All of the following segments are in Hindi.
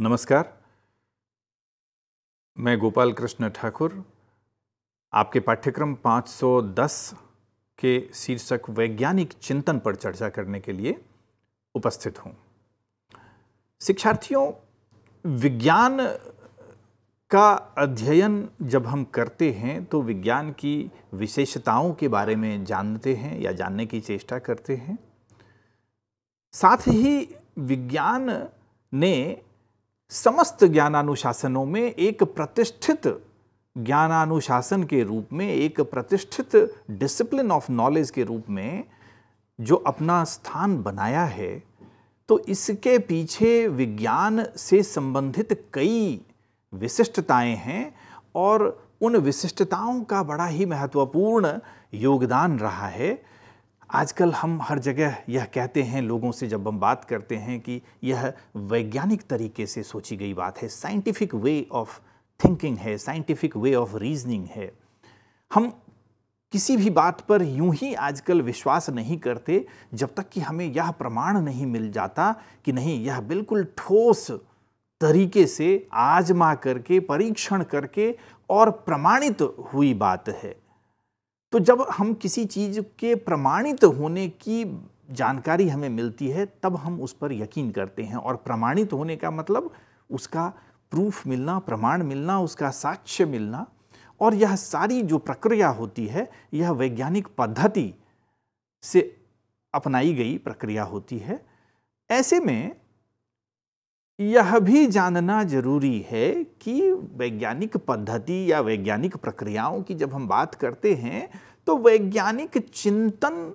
नमस्कार, मैं गोपाल कृष्ण ठाकुर आपके पाठ्यक्रम 510 के शीर्षक वैज्ञानिक चिंतन पर चर्चा करने के लिए उपस्थित हूँ। शिक्षार्थियों, विज्ञान का अध्ययन जब हम करते हैं तो विज्ञान की विशेषताओं के बारे में जानते हैं या जानने की चेष्टा करते हैं। साथ ही विज्ञान ने समस्त ज्ञानानुशासनों में एक प्रतिष्ठित ज्ञानानुशासन के रूप में, एक प्रतिष्ठित डिसिप्लिन ऑफ नॉलेज के रूप में जो अपना स्थान बनाया है, तो इसके पीछे विज्ञान से संबंधित कई विशिष्टताएं हैं और उन विशिष्टताओं का बड़ा ही महत्वपूर्ण योगदान रहा है। आजकल हम हर जगह यह कहते हैं, लोगों से जब हम बात करते हैं कि यह वैज्ञानिक तरीके से सोची गई बात है, साइंटिफिक वे ऑफ थिंकिंग है, साइंटिफिक वे ऑफ रीजनिंग है। हम किसी भी बात पर यूं ही आजकल विश्वास नहीं करते जब तक कि हमें यह प्रमाण नहीं मिल जाता कि नहीं, यह बिल्कुल ठोस तरीके से आजमा करके, परीक्षण करके और प्रमाणित हुई बात है। तो जब हम किसी चीज़ के प्रमाणित होने की जानकारी हमें मिलती है तब हम उस पर यकीन करते हैं। और प्रमाणित होने का मतलब उसका प्रूफ मिलना, प्रमाण मिलना, उसका साक्ष्य मिलना। और यह सारी जो प्रक्रिया होती है यह वैज्ञानिक पद्धति से अपनाई गई प्रक्रिया होती है। ऐसे में यह भी जानना जरूरी है कि वैज्ञानिक पद्धति या वैज्ञानिक प्रक्रियाओं की जब हम बात करते हैं तो वैज्ञानिक चिंतन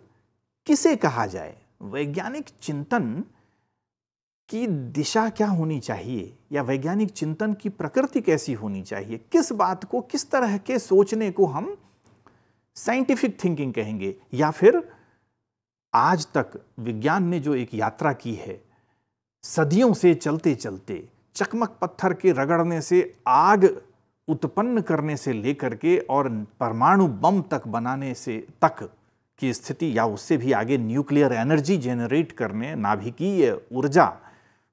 किसे कहा जाए, वैज्ञानिक चिंतन की दिशा क्या होनी चाहिए या वैज्ञानिक चिंतन की प्रकृति कैसी होनी चाहिए, किस बात को, किस तरह के सोचने को हम साइंटिफिक थिंकिंग कहेंगे। या फिर आज तक विज्ञान ने जो एक यात्रा की है, सदियों से चलते चलते चकमक पत्थर के रगड़ने से आग उत्पन्न करने से लेकर के और परमाणु बम तक बनाने से तक की स्थिति, या उससे भी आगे न्यूक्लियर एनर्जी जेनरेट करने, नाभिकीय ऊर्जा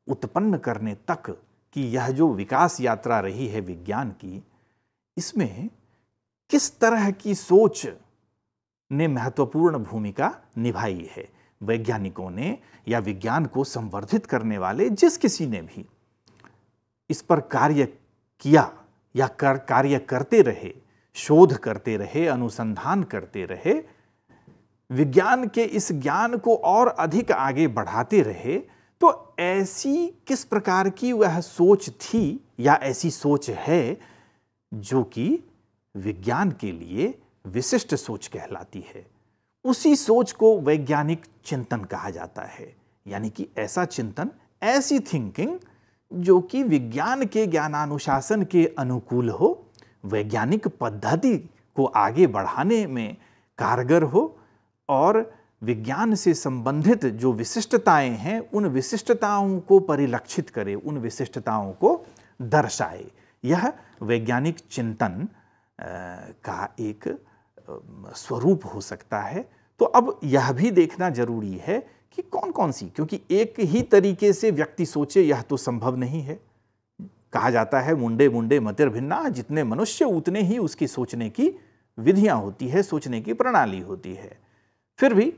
उत्पन्न करने तक की यह जो विकास यात्रा रही है विज्ञान की, इसमें किस तरह की सोच ने महत्वपूर्ण भूमिका निभाई है। वैज्ञानिकों ने या विज्ञान को संवर्धित करने वाले जिस किसी ने भी इस पर कार्य किया या कार्य करते रहे, शोध करते रहे, अनुसंधान करते रहे, विज्ञान के इस ज्ञान को और अधिक आगे बढ़ाते रहे, तो ऐसी किस प्रकार की वह सोच थी या ऐसी सोच है जो कि विज्ञान के लिए विशिष्ट सोच कहलाती है। उसी सोच को वैज्ञानिक चिंतन कहा जाता है। यानी कि ऐसा चिंतन, ऐसी थिंकिंग जो कि विज्ञान के ज्ञानानुशासन के अनुकूल हो, वैज्ञानिक पद्धति को आगे बढ़ाने में कारगर हो और विज्ञान से संबंधित जो विशिष्टताएं हैं उन विशिष्टताओं को परिलक्षित करे, उन विशिष्टताओं को दर्शाए। यह वैज्ञानिक चिंतन का एक स्वरूप हो सकता है। तो अब यह भी देखना जरूरी है कि कौन कौन सी, क्योंकि एक ही तरीके से व्यक्ति सोचे यह तो संभव नहीं है। कहा जाता है मुंडे मुंडे मतिर्भिन्ना, जितने मनुष्य उतने ही उसकी सोचने की विधियां होती है, सोचने की प्रणाली होती है। फिर भी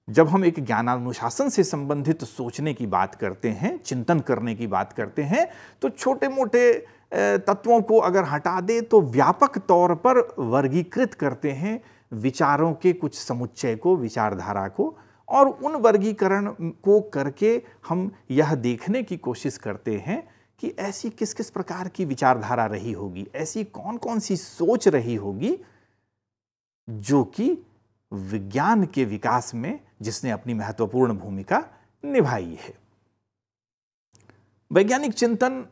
जब हम एक ज्ञानानुशासन से संबंधित सोचने की बात करते हैं, चिंतन करने की बात करते हैं, तो छोटे मोटे तत्वों को अगर हटा दे तो व्यापक तौर पर वर्गीकृत करते हैं विचारों के कुछ समुच्चय को, विचारधारा को, और उन वर्गीकरण को करके हम यह देखने की कोशिश करते हैं कि ऐसी किस किस प्रकार की विचारधारा रही होगी, ऐसी कौन कौन सी सोच रही होगी जो कि विज्ञान के विकास में जिसने अपनी महत्वपूर्ण भूमिका निभाई है। वैज्ञानिक चिंतन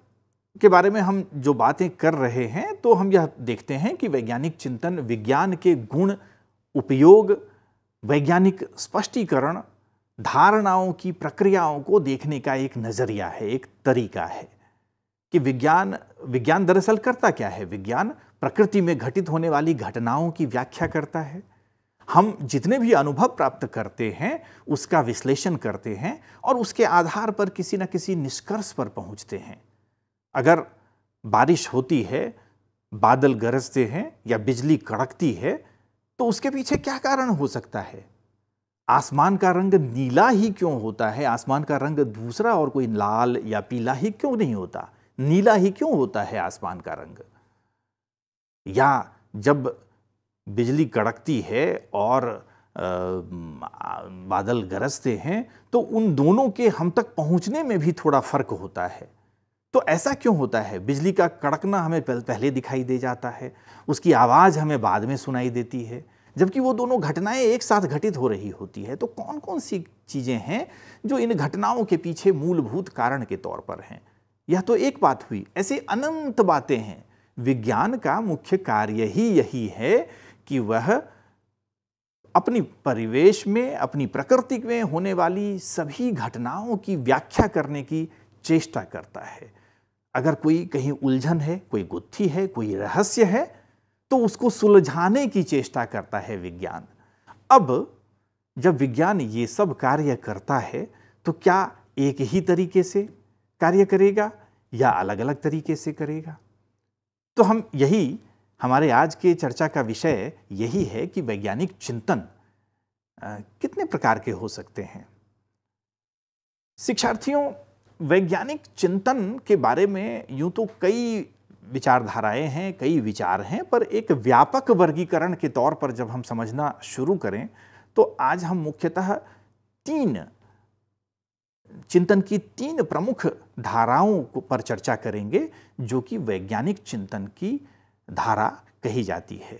के बारे में हम जो बातें कर रहे हैं तो हम यह देखते हैं कि वैज्ञानिक चिंतन विज्ञान के गुण, उपयोग, वैज्ञानिक स्पष्टीकरण, धारणाओं की प्रक्रियाओं को देखने का एक नजरिया है, एक तरीका है कि विज्ञान दरअसल करता क्या है। विज्ञान प्रकृति में घटित होने वाली घटनाओं की व्याख्या करता है। हम जितने भी अनुभव प्राप्त करते हैं उसका विश्लेषण करते हैं और उसके आधार पर किसी न किसी निष्कर्ष पर पहुंचते हैं। अगर बारिश होती है, बादल गरजते हैं या बिजली कड़कती है, तो उसके पीछे क्या कारण हो सकता है? आसमान का रंग नीला ही क्यों होता है? आसमान का रंग दूसरा और कोई लाल या पीला ही क्यों नहीं होता? नीला ही क्यों होता है आसमान का रंग? या जब बिजली कड़कती है और बादल गरजते हैं, तो उन दोनों के हम तक पहुंचने में भी थोड़ा फर्क होता है। तो ऐसा क्यों होता है? बिजली का कड़कना हमें पहले दिखाई दे जाता है, उसकी आवाज़ हमें बाद में सुनाई देती है, जबकि वो दोनों घटनाएं एक साथ घटित हो रही होती है। तो कौन कौन सी चीज़ें हैं जो इन घटनाओं के पीछे मूलभूत कारण के तौर पर हैं? यह तो एक बात हुई, ऐसे अनंत बातें हैं। विज्ञान का मुख्य कार्य ही यही है कि वह अपनी परिवेश में, अपनी प्रकृति में होने वाली सभी घटनाओं की व्याख्या करने की चेष्टा करता है। अगर कोई कहीं उलझन है, कोई गुत्थी है, कोई रहस्य है, तो उसको सुलझाने की चेष्टा करता है विज्ञान। अब जब विज्ञान ये सब कार्य करता है, तो क्या एक ही तरीके से कार्य करेगा या अलग अलग तरीके से करेगा? तो हमारे आज के चर्चा का विषय यही है कि वैज्ञानिक चिंतन कितने प्रकार के हो सकते हैं। शिक्षार्थियों, वैज्ञानिक चिंतन के बारे में यूं तो कई विचारधाराएं हैं, कई विचार हैं, पर एक व्यापक वर्गीकरण के तौर पर जब हम समझना शुरू करें, तो आज हम मुख्यतः चिंतन की तीन प्रमुख धाराओं पर चर्चा करेंगे, जो कि वैज्ञानिक चिंतन की धारा कही जाती है।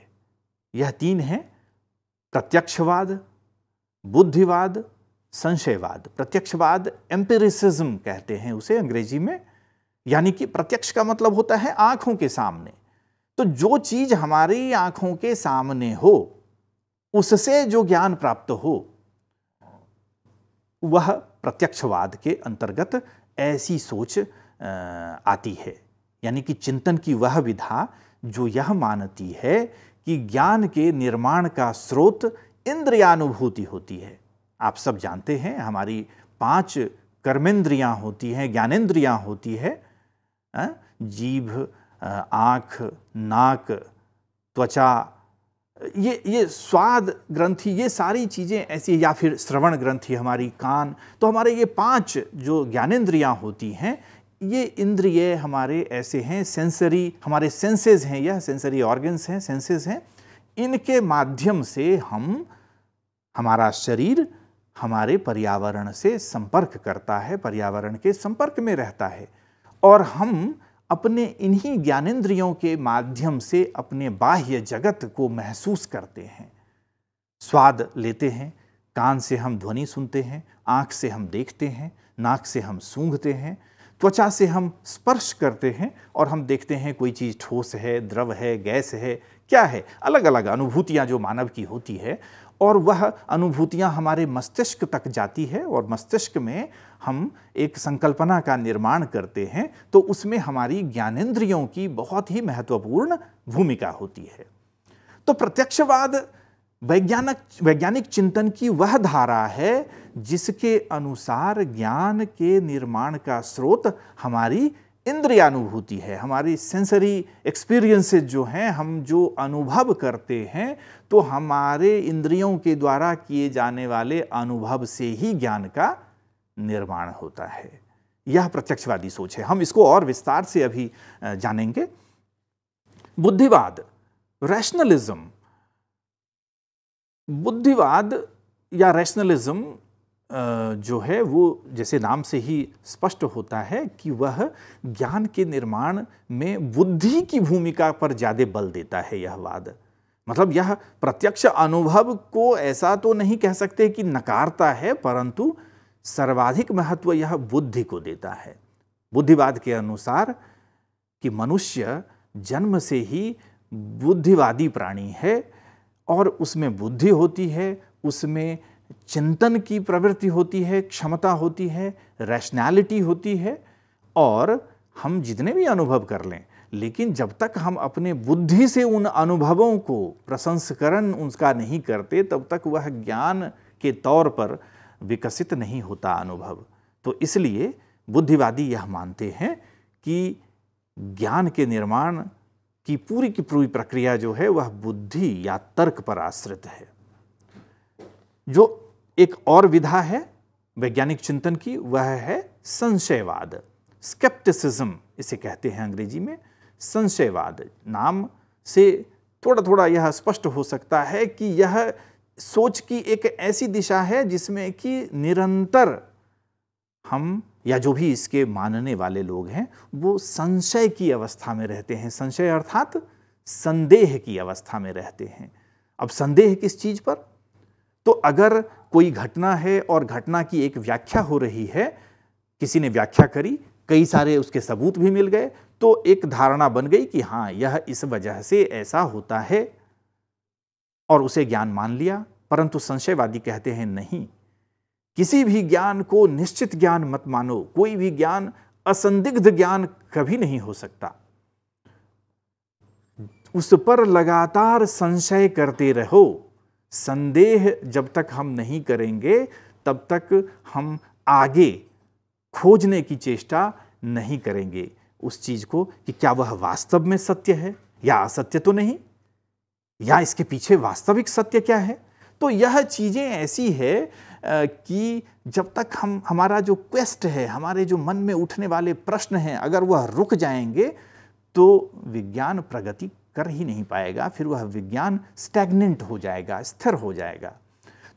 यह तीन हैं: प्रत्यक्षवाद, बुद्धिवाद, संशयवाद। प्रत्यक्षवाद, एम्पिरिसिज्म कहते हैं उसे अंग्रेजी में, यानी कि प्रत्यक्ष का मतलब होता है आंखों के सामने। तो जो चीज हमारी आंखों के सामने हो, उससे जो ज्ञान प्राप्त हो, वह प्रत्यक्षवाद के अंतर्गत ऐसी सोच आती है। यानी कि चिंतन की वह विधा जो यह मानती है कि ज्ञान के निर्माण का स्रोत इंद्रियानुभूति होती है। आप सब जानते हैं, हमारी 5 कर्मेंद्रियां होती हैं, ज्ञानेंद्रियां होती है, जीभ, आँख, नाक, त्वचा, ये स्वाद ग्रंथि, ये सारी चीज़ें ऐसी, या फिर श्रवण ग्रंथि हमारी कान। तो हमारे ये 5 जो ज्ञानेंद्रियां होती हैं, ये इंद्रिय हमारे ऐसे हैं, सेंसरी, हमारे सेंसेस हैं, यह सेंसरी ऑर्गन्स हैं, सेंसेस हैं। इनके माध्यम से हमारा शरीर हमारे पर्यावरण से संपर्क करता है, पर्यावरण के संपर्क में रहता है, और हम अपने इन्हीं ज्ञानेंद्रियों के माध्यम से अपने बाह्य जगत को महसूस करते हैं। स्वाद लेते हैं, कान से हम ध्वनि सुनते हैं, आँख से हम देखते हैं, नाक से हम सूंघते हैं, त्वचा से हम स्पर्श करते हैं और हम देखते हैं कोई चीज़ ठोस है, द्रव है, गैस है, क्या है। अलग अलग अनुभूतियाँ जो मानव की होती है, और वह अनुभूतियाँ हमारे मस्तिष्क तक जाती है, और मस्तिष्क में हम एक संकल्पना का निर्माण करते हैं। तो उसमें हमारी ज्ञानेंद्रियों की बहुत ही महत्वपूर्ण भूमिका होती है। तो प्रत्यक्षवाद वैज्ञानिक चिंतन की वह धारा है जिसके अनुसार ज्ञान के निर्माण का स्रोत हमारी इंद्रियानुभूति है, हमारी सेंसरी एक्सपीरियंसेस जो हैं, हम जो अनुभव करते हैं, तो हमारे इंद्रियों के द्वारा किए जाने वाले अनुभव से ही ज्ञान का निर्माण होता है। यह प्रत्यक्षवादी सोच है। हम इसको और विस्तार से अभी जानेंगे। बुद्धिवाद, रैशनलिज्म। बुद्धिवाद या रैशनलिज्म जो है, वो जैसे नाम से ही स्पष्ट होता है कि वह ज्ञान के निर्माण में बुद्धि की भूमिका पर ज़्यादा बल देता है। यह वाद मतलब यह प्रत्यक्ष अनुभव को ऐसा तो नहीं कह सकते कि नकारता है, परंतु सर्वाधिक महत्व यह बुद्धि को देता है। बुद्धिवाद के अनुसार कि मनुष्य जन्म से ही बुद्धिवादी प्राणी है, और उसमें बुद्धि होती है, उसमें चिंतन की प्रवृत्ति होती है, क्षमता होती है, रैशनैलिटी होती है, और हम जितने भी अनुभव कर लें, लेकिन जब तक हम अपने बुद्धि से उन अनुभवों को प्रसंस्करण उसका नहीं करते, तब तक वह ज्ञान के तौर पर विकसित नहीं होता अनुभव। तो इसलिए बुद्धिवादी यह मानते हैं कि ज्ञान के निर्माण की पूरी प्रक्रिया जो है वह बुद्धि या तर्क पर आश्रित है। जो एक और विधा है वैज्ञानिक चिंतन की, वह है संशयवाद, स्केप्टिसिज्म इसे कहते हैं अंग्रेजी में। संशयवाद नाम से थोड़ा थोड़ा यह स्पष्ट हो सकता है कि यह सोच की एक ऐसी दिशा है जिसमें कि निरंतर हम या जो भी इसके मानने वाले लोग हैं वो संशय की अवस्था में रहते हैं। संशय अर्थात संदेह की अवस्था में रहते हैं। अब संदेह किस चीज पर? तो अगर कोई घटना है और घटना की एक व्याख्या हो रही है, किसी ने व्याख्या करी, कई सारे उसके सबूत भी मिल गए, तो एक धारणा बन गई कि हाँ यह इस वजह से ऐसा होता है और उसे ज्ञान मान लिया। परंतु संशयवादी कहते हैं नहीं, किसी भी ज्ञान को निश्चित ज्ञान मत मानो। कोई भी ज्ञान असंदिग्ध ज्ञान कभी नहीं हो सकता। उस पर लगातार संशय करते रहो। संदेह जब तक हम नहीं करेंगे तब तक हम आगे खोजने की चेष्टा नहीं करेंगे उस चीज को कि क्या वह वास्तव में सत्य है या असत्य तो नहीं, या इसके पीछे वास्तविक सत्य क्या है। तो यह चीजें ऐसी है कि जब तक हमारा जो क्वेस्ट है, हमारे जो मन में उठने वाले प्रश्न हैं, अगर वह रुक जाएंगे तो विज्ञान प्रगति कर ही नहीं पाएगा। फिर वह विज्ञान स्टैग्नेंट हो जाएगा, स्थिर हो जाएगा।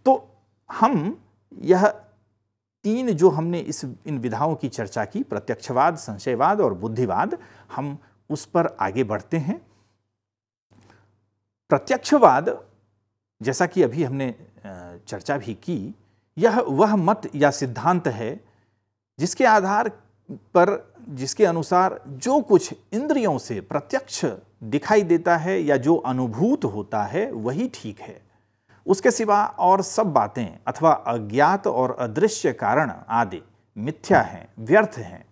तो हम यह तीन जो हमने इन विधाओं की चर्चा की, प्रत्यक्षवाद, संशयवाद और बुद्धिवाद, हम उस पर आगे बढ़ते हैं। प्रत्यक्षवाद, जैसा कि अभी हमने चर्चा भी की, यह वह मत या सिद्धांत है जिसके आधार पर, जिसके अनुसार जो कुछ इंद्रियों से प्रत्यक्ष दिखाई देता है या जो अनुभूत होता है वही ठीक है। उसके सिवा और सब बातें अथवा अज्ञात और अदृश्य कारण आदि मिथ्या हैं, व्यर्थ हैं।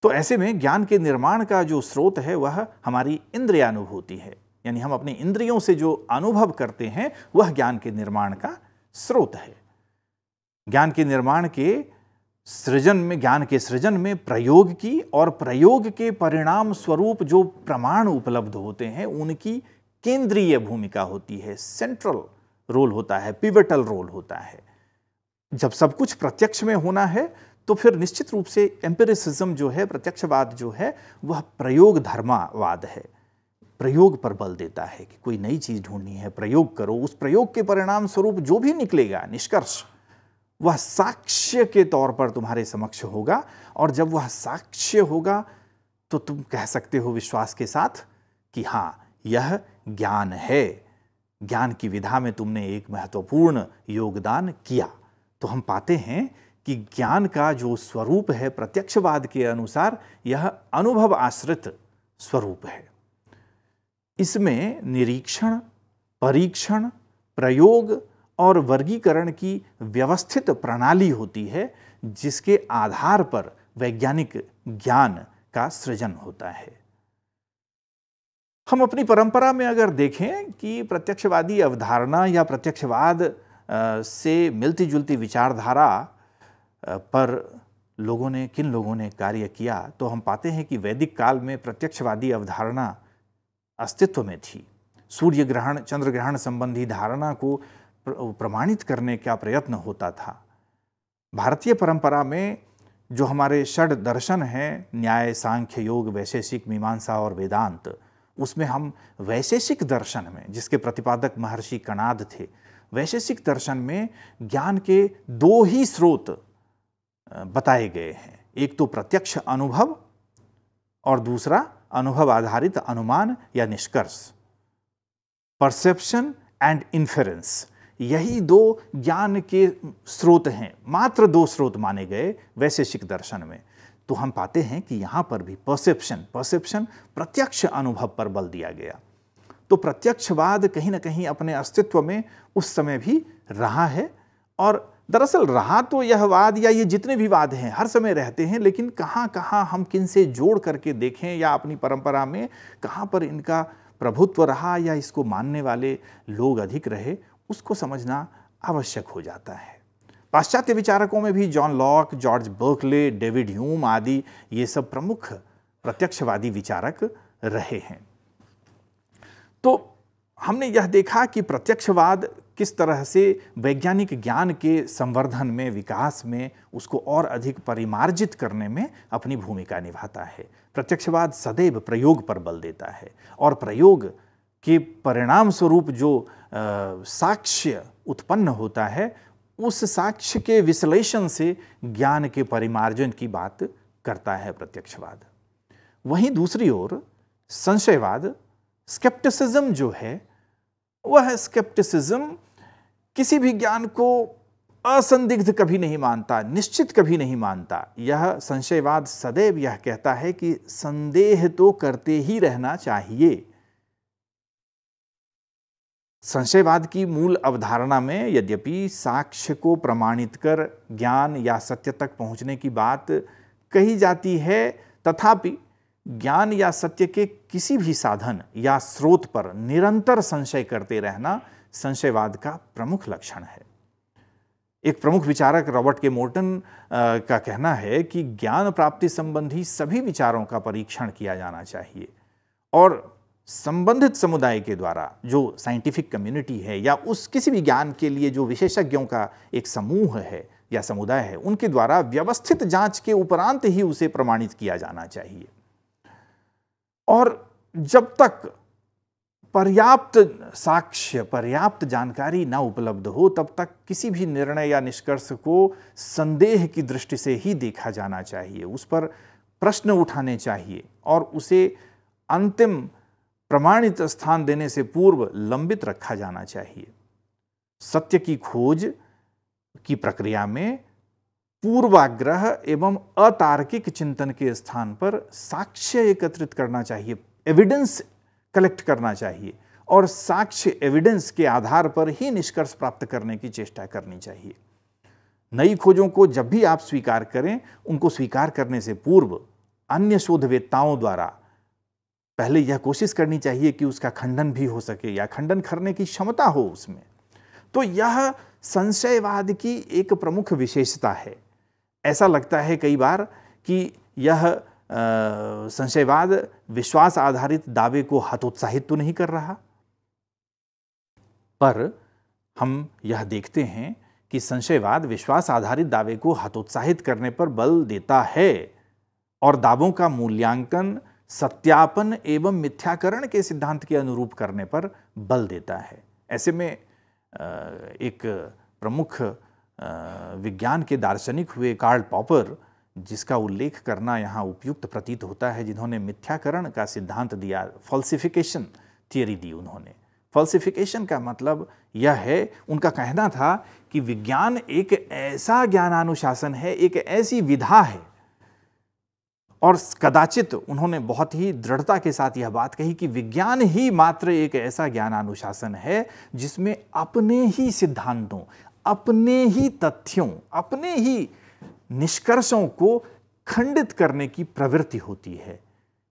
तो ऐसे में ज्ञान के निर्माण का जो स्रोत है वह हमारी इंद्रियानुभूति है, यानी हम अपनी इंद्रियों से जो अनुभव करते हैं वह ज्ञान के निर्माण का स्रोत है। ज्ञान के निर्माण के सृजन में, ज्ञान के सृजन में प्रयोग की और प्रयोग के परिणाम स्वरूप जो प्रमाण उपलब्ध होते हैं उनकी केंद्रीय भूमिका होती है, सेंट्रल रोल होता है, पिवटल रोल होता है। जब सब कुछ प्रत्यक्ष में होना है तो फिर निश्चित रूप से एम्पिरिसिज्म जो है, प्रत्यक्षवाद जो है, वह प्रयोग धर्मवाद है। प्रयोग पर बल देता है कि कोई नई चीज ढूंढनी है, प्रयोग करो, उस प्रयोग के परिणाम स्वरूप जो भी निकलेगा निष्कर्ष, वह साक्ष्य के तौर पर तुम्हारे समक्ष होगा। और जब वह साक्ष्य होगा तो तुम कह सकते हो विश्वास के साथ कि हाँ यह ज्ञान है, ज्ञान की विधा में तुमने एक महत्वपूर्ण योगदान किया। तो हम पाते हैं कि ज्ञान का जो स्वरूप है प्रत्यक्षवाद के अनुसार यह अनुभव आश्रित स्वरूप है। इसमें निरीक्षण, परीक्षण, प्रयोग और वर्गीकरण की व्यवस्थित प्रणाली होती है जिसके आधार पर वैज्ञानिक ज्ञान का सृजन होता है। हम अपनी परंपरा में अगर देखें कि प्रत्यक्षवादी अवधारणा या प्रत्यक्षवाद से मिलती जुलती विचारधारा पर किन लोगों ने कार्य किया, तो हम पाते हैं कि वैदिक काल में प्रत्यक्षवादी अवधारणा अस्तित्व में थी। सूर्य ग्रहण, चंद्र ग्रहण संबंधी धारणा को प्रमाणित करने का प्रयत्न होता था। भारतीय परंपरा में जो हमारे षड दर्शन हैं, न्याय, सांख्य, योग, वैशेषिक, मीमांसा और वेदांत, उसमें हम वैशेषिक दर्शन में, जिसके प्रतिपादक महर्षि कणाद थे, वैशेषिक दर्शन में ज्ञान के दो ही स्रोत बताए गए हैं। एक तो प्रत्यक्ष अनुभव और दूसरा अनुभव आधारित अनुमान या निष्कर्ष, परसेप्शन एंड इन्फेरेंस। यही दो ज्ञान के स्रोत हैं, मात्र दो स्रोत माने गए वैशेषिक दर्शन में। तो हम पाते हैं कि यहाँ पर भी परसेप्शन प्रत्यक्ष अनुभव पर बल दिया गया। तो प्रत्यक्षवाद कहीं ना कहीं अपने अस्तित्व में उस समय भी रहा है। और दरअसल रहा तो यह वाद या ये जितने भी वाद हैं हर समय रहते हैं, लेकिन कहाँ कहाँ हम किन से जोड़ करके देखें या अपनी परंपरा में कहाँ पर इनका प्रभुत्व रहा या इसको मानने वाले लोग अधिक रहे, उसको समझना आवश्यक हो जाता है। पाश्चात्य विचारकों में भी John Locke, George Berkeley, David Hume आदि ये सब प्रमुख प्रत्यक्षवादी विचारक रहे हैं। तो हमने यह देखा कि प्रत्यक्षवाद किस तरह से वैज्ञानिक ज्ञान के संवर्धन में, विकास में, उसको और अधिक परिमार्जित करने में अपनी भूमिका निभाता है। प्रत्यक्षवाद सदैव प्रयोग पर बल देता है और प्रयोग के परिणाम स्वरूप जो साक्ष्य उत्पन्न होता है, उस साक्ष्य के विश्लेषण से ज्ञान के परिमार्जन की बात करता है प्रत्यक्षवाद। वहीं दूसरी ओर संशयवाद, स्केप्टिसिज्म जो है, वह स्केप्टिसिज्म किसी भी ज्ञान को असंदिग्ध कभी नहीं मानता, निश्चित कभी नहीं मानता। यह संशयवाद सदैव यह कहता है कि संदेह तो करते ही रहना चाहिए। संशयवाद की मूल अवधारणा में यद्यपि साक्ष्य को प्रमाणित कर ज्ञान या सत्य तक पहुंचने की बात कही जाती है, तथापि ज्ञान या सत्य के किसी भी साधन या स्रोत पर निरंतर संशय करते रहना संशयवाद का प्रमुख लक्षण है। एक प्रमुख विचारक रॉबर्ट के मोर्टन का कहना है कि ज्ञान प्राप्ति संबंधी सभी विचारों का परीक्षण किया जाना चाहिए और संबंधित समुदाय के द्वारा, जो साइंटिफिक कम्युनिटी है या उस किसी भी ज्ञान के लिए जो विशेषज्ञों का एक समूह है या समुदाय है, उनके द्वारा व्यवस्थित जांच के उपरांत ही उसे प्रमाणित किया जाना चाहिए। और जब तक पर्याप्त साक्ष्य, पर्याप्त जानकारी ना उपलब्ध हो, तब तक किसी भी निर्णय या निष्कर्ष को संदेह की दृष्टि से ही देखा जाना चाहिए, उस पर प्रश्न उठाने चाहिए और उसे अंतिम प्रमाणित स्थान देने से पूर्व लंबित रखा जाना चाहिए। सत्य की खोज की प्रक्रिया में पूर्वाग्रह एवं अतार्किक चिंतन के स्थान पर साक्ष्य एकत्रित करना चाहिए, एविडेंस कलेक्ट करना चाहिए और साक्ष्य एविडेंस के आधार पर ही निष्कर्ष प्राप्त करने की चेष्टा करनी चाहिए। नई खोजों को जब भी आप स्वीकार करें, उनको स्वीकार करने से पूर्व अन्य शोधवेत्ताओं द्वारा पहले यह कोशिश करनी चाहिए कि उसका खंडन भी हो सके या खंडन करने की क्षमता हो उसमें। तो यह संशयवाद की एक प्रमुख विशेषता है। ऐसा लगता है कई बार कि यह संशयवाद विश्वास आधारित दावे को हतोत्साहित तो नहीं कर रहा, पर हम यह देखते हैं कि संशयवाद विश्वास आधारित दावे को हतोत्साहित करने पर बल देता है और दावों का मूल्यांकन, सत्यापन एवं मिथ्याकरण के सिद्धांत के अनुरूप करने पर बल देता है। ऐसे में एक प्रमुख विज्ञान के दार्शनिक हुए कार्ल पॉपर, जिसका उल्लेख करना यहाँ उपयुक्त प्रतीत होता है, जिन्होंने मिथ्याकरण का सिद्धांत दिया, फॉल्सिफिकेशन थियरी दी उन्होंने। फॉल्सिफिकेशन का मतलब यह है, उनका कहना था कि विज्ञान एक ऐसा ज्ञानानुशासन है, एक ऐसी विधा है, और कदाचित उन्होंने बहुत ही दृढ़ता के साथ यह बात कही कि विज्ञान ही मात्र एक ऐसा ज्ञानानुशासन है जिसमें अपने ही सिद्धांतों, अपने ही तथ्यों, अपने ही निष्कर्षों को खंडित करने की प्रवृत्ति होती है।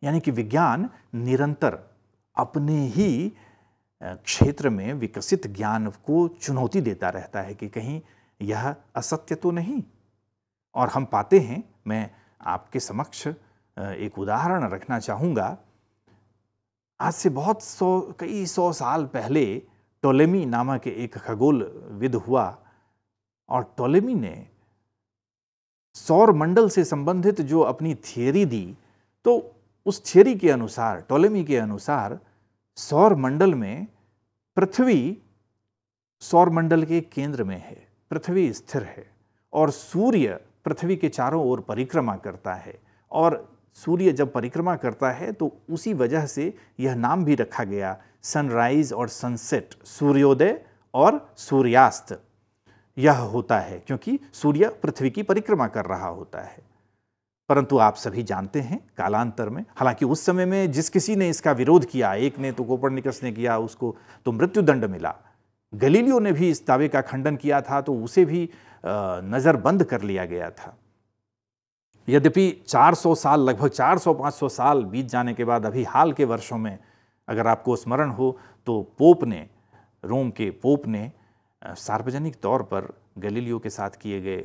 यानी कि विज्ञान निरंतर अपने ही क्षेत्र में विकसित ज्ञान को चुनौती देता रहता है कि कहीं यह असत्य तो नहीं। और हम पाते हैं, मैं आपके समक्ष एक उदाहरण रखना चाहूँगा। आज से कई सौ साल पहले टोलेमी नामक एक खगोलविद हुआ और टोलेमी ने सौर मंडल से संबंधित जो अपनी थियरी दी, तो उस थियरी के अनुसार, टोलेमी के अनुसार, सौर मंडल में पृथ्वी सौर मंडल के केंद्र में है, पृथ्वी स्थिर है और सूर्य पृथ्वी के चारों ओर परिक्रमा करता है। और सूर्य जब परिक्रमा करता है तो उसी वजह से यह नाम भी रखा गया, सनराइज और सनसेट, सूर्योदय और सूर्यास्त यह होता है, क्योंकि सूर्य पृथ्वी की परिक्रमा कर रहा होता है। परंतु आप सभी जानते हैं, कालांतर में, हालांकि उस समय में जिस किसी ने इसका विरोध किया, एक ने तो कोपरनिकस ने किया, उसको तो मृत्युदंड मिला। गैलीलियो ने भी इस दावे का खंडन किया था, तो उसे भी नज़रबंद कर लिया गया था। यद्यपि 400 साल, लगभग 400-500 साल बीत जाने के बाद अभी हाल के वर्षों में अगर आपको स्मरण हो तो पोप ने, रोम के पोप ने सार्वजनिक तौर पर गैलीलियो के साथ किए गए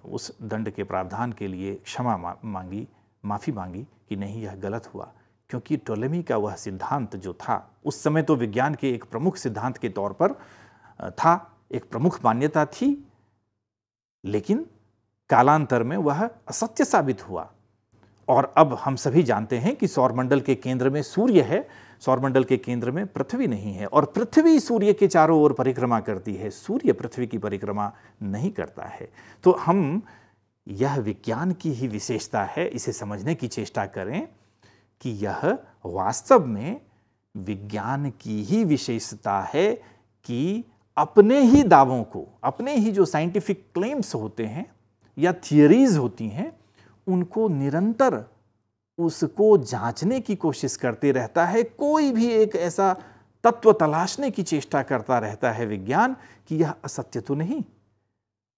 उस दंड के प्रावधान के लिए क्षमा मांगी माफ़ी मांगी कि नहीं, यह गलत हुआ, क्योंकि टोलेमी का वह सिद्धांत जो था उस समय तो विज्ञान के एक प्रमुख सिद्धांत के तौर पर था, एक प्रमुख मान्यता थी, लेकिन कालांतर में वह असत्य साबित हुआ। और अब हम सभी जानते हैं कि सौरमंडल के केंद्र में सूर्य है, सौरमंडल के केंद्र में पृथ्वी नहीं है, और पृथ्वी सूर्य के चारों ओर परिक्रमा करती है, सूर्य पृथ्वी की परिक्रमा नहीं करता है। तो हम यह विज्ञान की ही विशेषता है, इसे समझने की चेष्टा करें कि यह वास्तव में विज्ञान की ही विशेषता है कि अपने ही दावों को, अपने ही जो साइंटिफिक क्लेम्स होते हैं या थियरीज होती हैं, उनको निरंतर उसको जांचने की कोशिश करते रहता है। कोई भी एक ऐसा तत्व तलाशने की चेष्टा करता रहता है विज्ञान कि यह असत्य तो नहीं,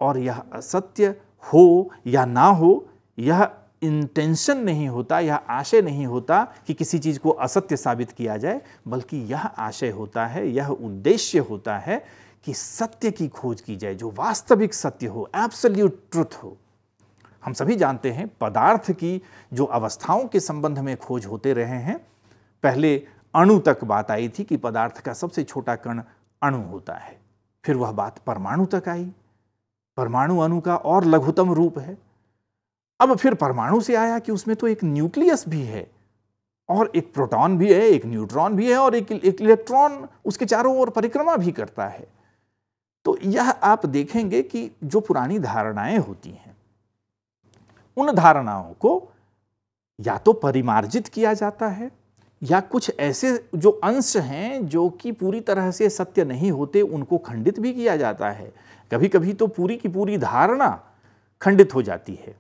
और यह असत्य हो या ना हो, यह इंटेंशन नहीं होता, यह आशय नहीं होता कि किसी चीज़ को असत्य साबित किया जाए, बल्कि यह आशय होता है, यह उद्देश्य होता है कि सत्य की खोज की जाए, जो वास्तविक सत्य हो, एब्सोल्यूट ट्रुथ हो। हम सभी जानते हैं पदार्थ की जो अवस्थाओं के संबंध में खोज होते रहे हैं। पहले अणु तक बात आई थी कि पदार्थ का सबसे छोटा कण अणु होता है, फिर वह बात परमाणु तक आई, परमाणु अणु का और लघुतम रूप है। अब फिर परमाणु से आया कि उसमें तो एक न्यूक्लियस भी है, और एक प्रोटॉन भी है, एक न्यूट्रॉन भी है, और एक इलेक्ट्रॉन उसके चारों ओर परिक्रमा भी करता है। तो यह आप देखेंगे कि जो पुरानी धारणाएं होती हैं, उन धारणाओं को या तो परिमार्जित किया जाता है, या कुछ ऐसे जो अंश हैं जो कि पूरी तरह से सत्य नहीं होते, उनको खंडित भी किया जाता है। कभी कभी तो पूरी की पूरी धारणा खंडित हो जाती है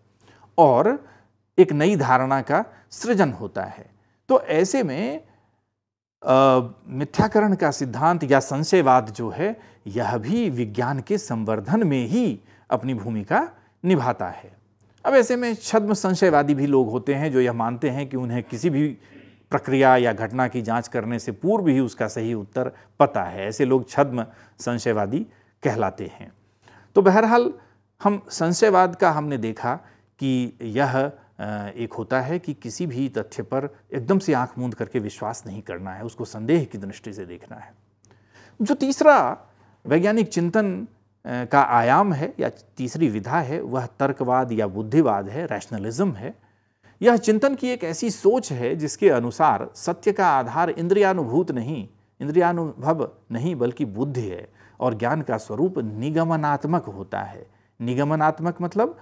और एक नई धारणा का सृजन होता है। तो ऐसे में मिथ्याकरण का सिद्धांत या संशयवाद जो है, यह भी विज्ञान के संवर्धन में ही अपनी भूमिका निभाता है। अब ऐसे में छद्म संशयवादी भी लोग होते हैं जो यह मानते हैं कि उन्हें किसी भी प्रक्रिया या घटना की जांच करने से पूर्व ही उसका सही उत्तर पता है। ऐसे लोग छद्म संशयवादी कहलाते हैं। तो बहरहाल हम संशयवाद का हमने देखा कि यह एक होता है कि किसी भी तथ्य पर एकदम से आंख मूंद करके विश्वास नहीं करना है, उसको संदेह की दृष्टि से देखना है। जो तीसरा वैज्ञानिक चिंतन का आयाम है या तीसरी विधा है, वह तर्कवाद या बुद्धिवाद है, रैशनलिज्म है। यह चिंतन की एक ऐसी सोच है जिसके अनुसार सत्य का आधार इंद्रियानुभूत नहीं, इंद्रियानुभव नहीं, बल्कि बुद्धि है, और ज्ञान का स्वरूप निगमनात्मक होता है। निगमनात्मक मतलब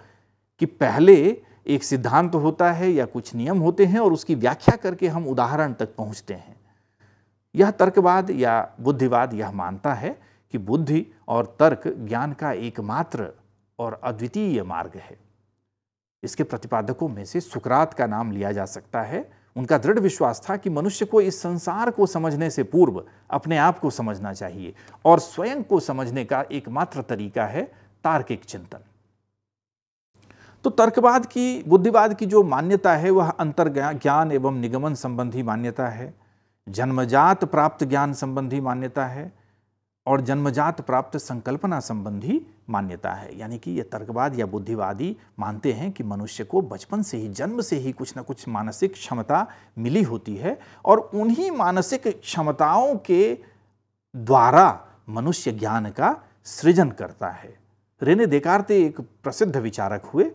कि पहले एक सिद्धांत होता है या कुछ नियम होते हैं और उसकी व्याख्या करके हम उदाहरण तक पहुंचते हैं। यह तर्कवाद या बुद्धिवाद यह मानता है कि बुद्धि और तर्क ज्ञान का एकमात्र और अद्वितीय मार्ग है। इसके प्रतिपादकों में से सुकरात का नाम लिया जा सकता है। उनका दृढ़ विश्वास था कि मनुष्य को इस संसार को समझने से पूर्व अपने आप को समझना चाहिए, और स्वयं को समझने का एकमात्र तरीका है तार्किक चिंतन। तो तर्कवाद की, बुद्धिवाद की जो मान्यता है वह अंतर्ज्ञान एवं निगमन संबंधी मान्यता है, जन्मजात प्राप्त ज्ञान संबंधी मान्यता है, और जन्मजात प्राप्त संकल्पना संबंधी मान्यता है। यानी कि ये तर्कवाद या बुद्धिवादी मानते हैं कि मनुष्य को बचपन से ही, जन्म से ही कुछ न कुछ मानसिक क्षमता मिली होती है, और उन्हीं मानसिक क्षमताओं के द्वारा मनुष्य ज्ञान का सृजन करता है। रेने देकार्ते एक प्रसिद्ध विचारक हुए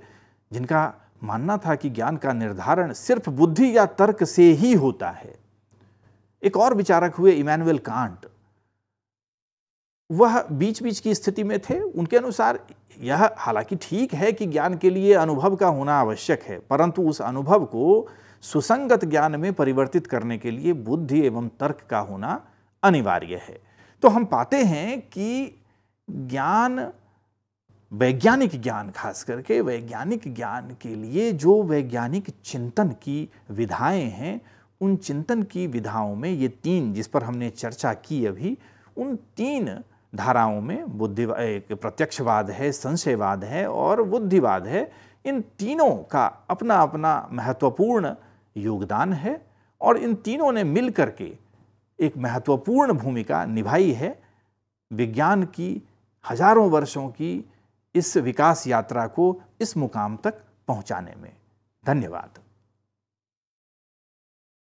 जिनका मानना था कि ज्ञान का निर्धारण सिर्फ बुद्धि या तर्क से ही होता है। एक और विचारक हुए इमैनुअल कांट। वह बीच बीच की स्थिति में थे। उनके अनुसार यह हालांकि ठीक है कि ज्ञान के लिए अनुभव का होना आवश्यक है, परंतु उस अनुभव को सुसंगत ज्ञान में परिवर्तित करने के लिए बुद्धि एवं तर्क का होना अनिवार्य है। तो हम पाते हैं कि ज्ञान, वैज्ञानिक ज्ञान, खास करके वैज्ञानिक ज्ञान के लिए जो वैज्ञानिक चिंतन की विधाएं हैं, उन चिंतन की विधाओं में ये तीन जिस पर हमने चर्चा की अभी, उन तीन धाराओं में बुद्धिवाद, प्रत्यक्षवाद है, संशयवाद है और बुद्धिवाद है, इन तीनों का अपना अपना महत्वपूर्ण योगदान है, और इन तीनों ने मिल करके एक महत्वपूर्ण भूमिका निभाई है विज्ञान की हजारों वर्षों की इस विकास यात्रा को इस मुकाम तक पहुंचाने में। धन्यवाद।